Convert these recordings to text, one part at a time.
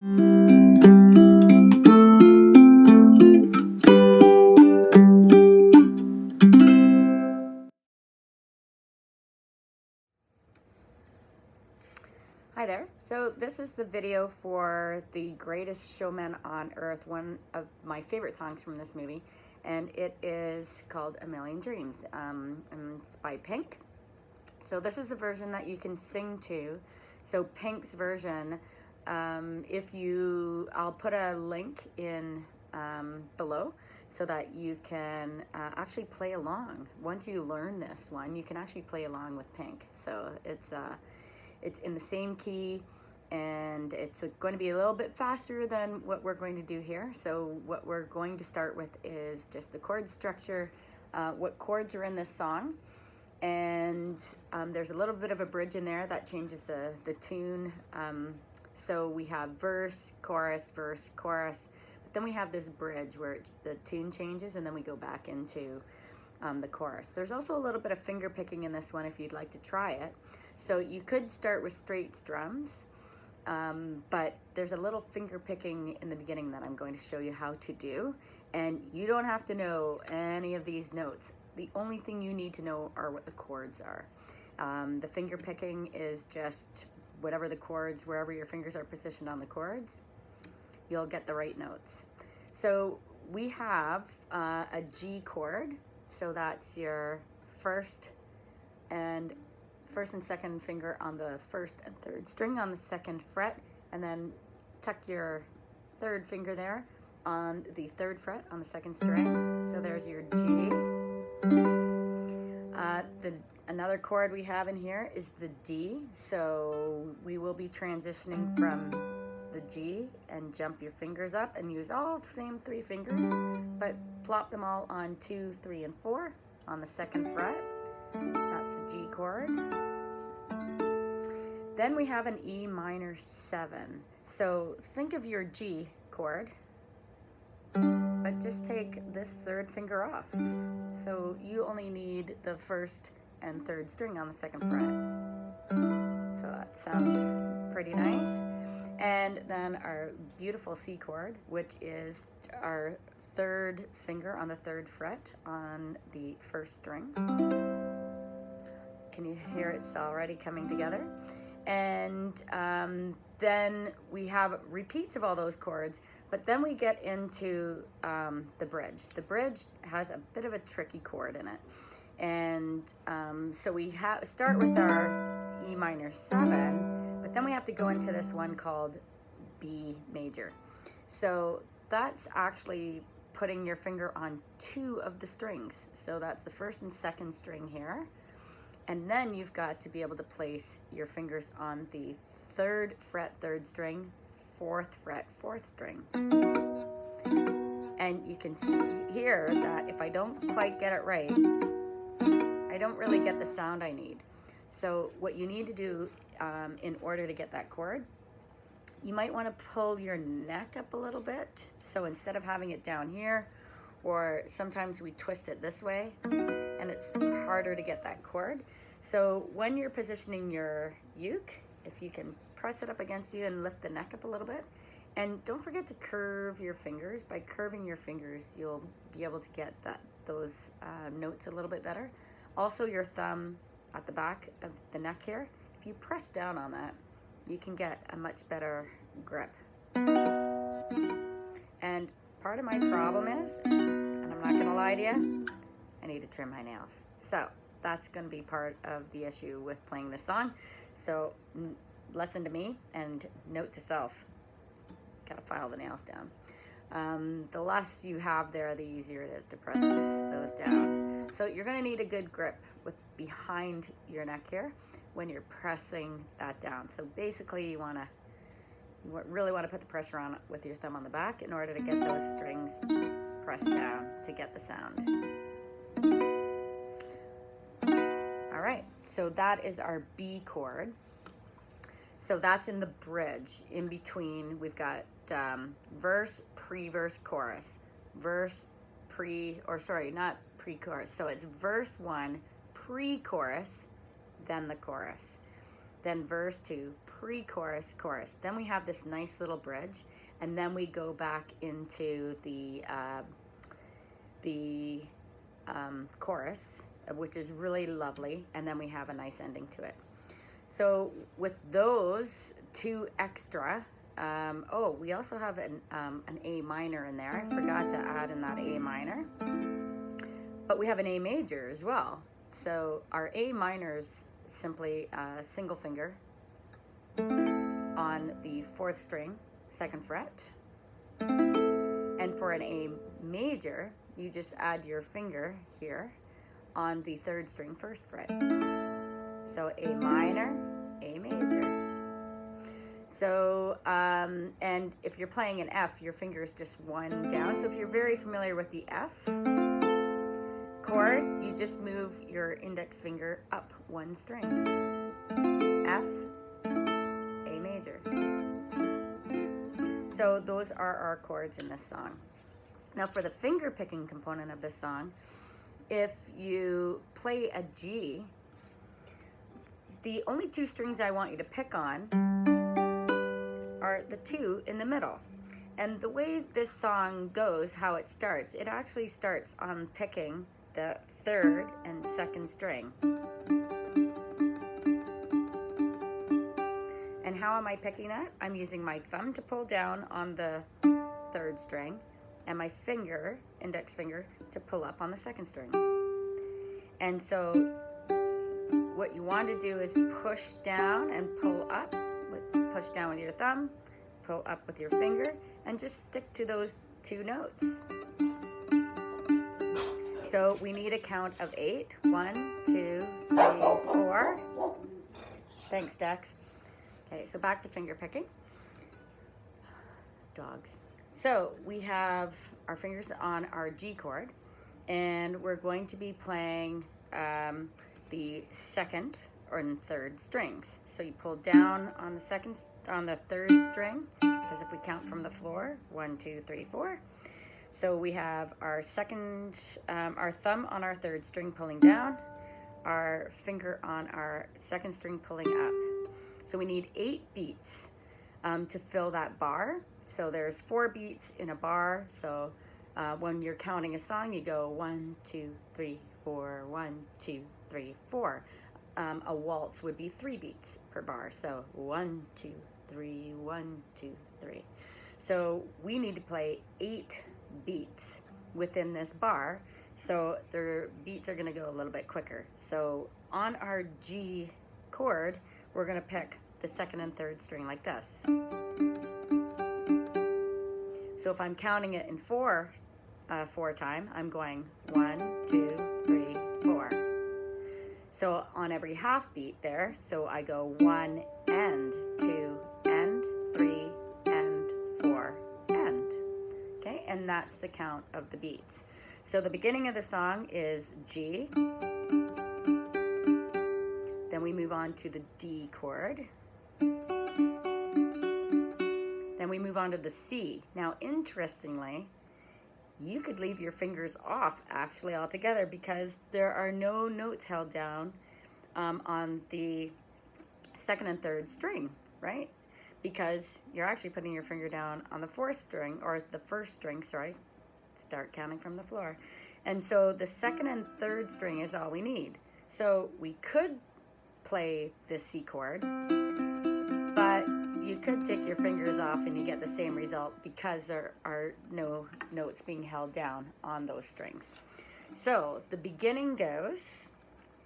Hi there. So this is the video for The Greatest Showman on Earth, one of my favorite songs from this movie, and it is called A Million Dreams, and it's by Pink. So this is the version that you can sing to. So Pink's version, I'll put a link in below so that you can actually play along. Once you learn this one, you can actually play along with Pink. So it's in the same key, and it's going to be a little bit faster than what we're going to do here. So what we're going to start with is just the chord structure, what chords are in this song, and there's a little bit of a bridge in there that changes the tune. So we have verse, chorus, but then we have this bridge where the tune changes, and then we go back into the chorus. There's also a little bit of finger picking in this one if you'd like to try it. So you could start with straight strums, but there's a little finger picking in the beginning that I'm going to show you how to do, and you don't have to know any of these notes. The only thing you need to know are what the chords are. The finger picking is just whatever the chords, wherever your fingers are positioned on the chords, you'll get the right notes. So we have a G chord, so that's your first and second finger on the first and third string on the second fret, and then tuck your third finger there on the third fret on the second string. So there's your G. Another chord we have in here is the D. So we will be transitioning from the G and jump your fingers up and use all the same 3 fingers, but plop them all on 2, 3, and 4 on the second fret. That's the G chord. Then we have an E minor 7. So think of your G chord, but just take this third finger off. So you only need the first and third string on the second fret. So that sounds pretty nice. And then our beautiful C chord, which is our third finger on the third fret on the first string. Can you hear it's already coming together? And then we have repeats of all those chords, but then we get into the bridge. The bridge has a bit of a tricky chord in it. And so we start with our E minor 7, but then we have to go into this one called B major. So that's actually putting your finger on 2 of the strings. So that's the first and second string here. And then you've got to be able to place your fingers on the 3rd fret, 3rd string, 4th fret, 4th string. And you can hear that if I don't quite get it right, I don't really get the sound I need. So what you need to do in order to get that chord, you might want to pull your neck up a little bit. So instead of having it down here, or sometimes we twist it this way, and it's harder to get that chord. So when you're positioning your uke, if you can press it up against you and lift the neck up a little bit, and don't forget to curve your fingers. By curving your fingers, you'll be able to get those notes a little bit better. Also your thumb at the back of the neck here, if you press down on that, you can get a much better grip. And part of my problem is, and I'm not gonna lie to you, I need to trim my nails. So that's gonna be part of the issue with playing this song. So listen to me and note to self, gotta file the nails down. The less you have there, the easier it is to press those down. So you're gonna need a good grip with behind your neck here when you're pressing that down. So basically you really wanna put the pressure on with your thumb on the back in order to get those strings pressed down to get the sound. All right, so that is our B chord. So that's in the bridge. In between, we've got verse, pre-verse, chorus. Verse, not pre-chorus. So it's verse 1, pre-chorus, then the chorus. then verse 2, pre-chorus, chorus. Then we have this nice little bridge, and then we go back into the chorus, which is really lovely, and then we have a nice ending to it. So with those two extra, oh, we also have an A minor in there. I forgot to add in that A minor, but we have an A major as well. So our A minors simply single finger on the 4th string, 2nd fret. And for an A major, you just add your finger here on the 3rd string, 1st fret. So A minor, A major. So, and if you're playing an F, your finger is just 1 down. So if you're very familiar with the F chord, you just move your index finger up 1 string. F, A major. So those are our chords in this song. Now for the finger picking component of this song, if you play a G, the only 2 strings I want you to pick on are the 2 in the middle. And the way this song goes, how it starts, it actually starts on picking the 3rd and 2nd string. And how am I picking that? I'm using my thumb to pull down on the 3rd string and my finger, index finger, to pull up on the 2nd string. And so what you want to do is push down and pull up. Push down with your thumb, pull up with your finger, and just stick to those 2 notes. So we need a count of 8. 1, 2, 3, 4. Thanks, Dex. Okay, so back to finger picking. Dogs. So we have our fingers on our G chord, and we're going to be playing the 2nd and 3rd strings. So you pull down on the 3rd string, because if we count from the floor, 1, 2, 3, 4. So we have our our thumb on our 3rd string pulling down, our finger on our 2nd string pulling up. So we need 8 beats to fill that bar. So there's 4 beats in a bar. So when you're counting a song, you go 1, 2, 3, 4, 1, 2, 3, 4. A waltz would be 3 beats per bar. So 1, 2, 3, 1, 2, 3. So we need to play 8 beats within this bar. So the beats are going to go a little bit quicker. So on our G chord, we're going to pick the 2nd and 3rd string like this. So if I'm counting it in 4 time, I'm going 1, 2, 3, 4. So on every half beat there, so I go 1 and 2 and 3 and 4 and. Okay, and that's the count of the beats. So the beginning of the song is G. Then we move on to the D chord. Then we move on to the C. Now, interestingly, you could leave your fingers off actually altogether, because there are no notes held down on the 2nd and 3rd string, right? Because you're actually putting your finger down on the 4th string, or the 1st string, sorry. Start counting from the floor. And so the 2nd and 3rd string is all we need. So we could play the C chord, but you could take your fingers off and you get the same result, because there are no notes being held down on those strings. So the beginning goes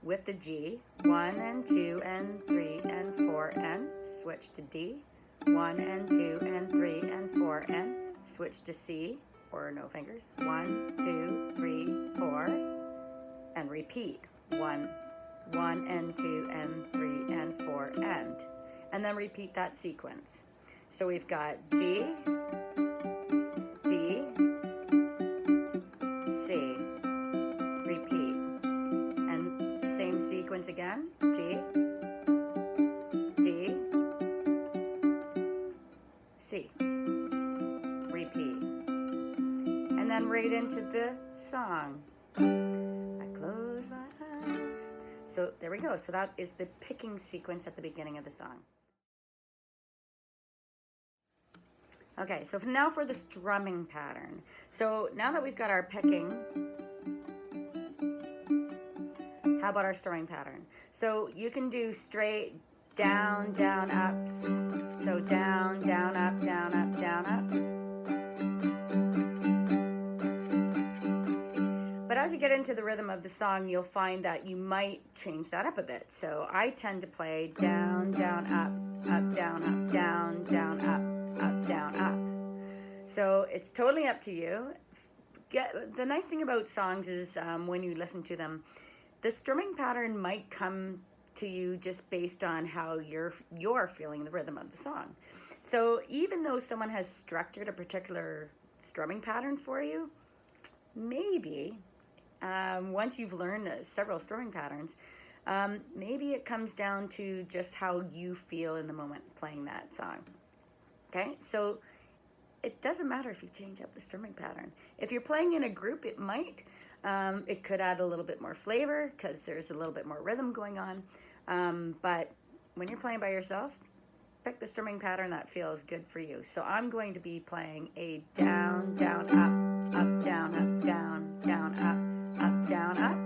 with the G, 1 and 2 and 3 and 4 and, switch to D, 1 and 2 and 3 and 4 and, switch to C, or no fingers, 1, 2, 3, 4, and repeat, 1 and 2 and 3 and 4 and then repeat that sequence. So we've got G, D, C, repeat, and same sequence again, G, D, C, repeat, and then right into the song. I close my eyes So there we go. So that is the picking sequence at the beginning of the song. Okay, so now for the strumming pattern. So now that we've got our picking, how about our strumming pattern? So you can do straight down, down, ups. So down, down, up, down, up, down, up. But as you get into the rhythm of the song, you'll find that you might change that up a bit. So I tend to play down, down, up, down, down, up, down, up. So it's totally up to you. The nice thing about songs is when you listen to them, the strumming pattern might come to you just based on how you're feeling the rhythm of the song. So even though someone has structured a particular strumming pattern for you, maybe once you've learned several strumming patterns, maybe it comes down to just how you feel in the moment playing that song. Okay, so it doesn't matter if you change up the strumming pattern. If you're playing in a group, it might. It could add a little bit more flavor because there's a little bit more rhythm going on. But when you're playing by yourself, pick the strumming pattern that feels good for you. So I'm going to be playing a down, down, up, down, up, down, up.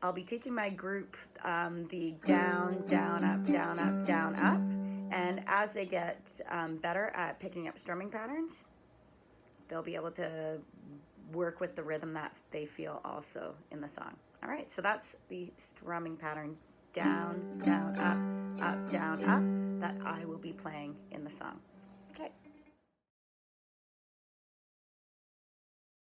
I'll be teaching my group the down, down, up, down, up, down, up. And as they get better at picking up strumming patterns, they'll be able to work with the rhythm that they feel also in the song. All right, so that's the strumming pattern, down, down, up, down, up, that I will be playing in the song.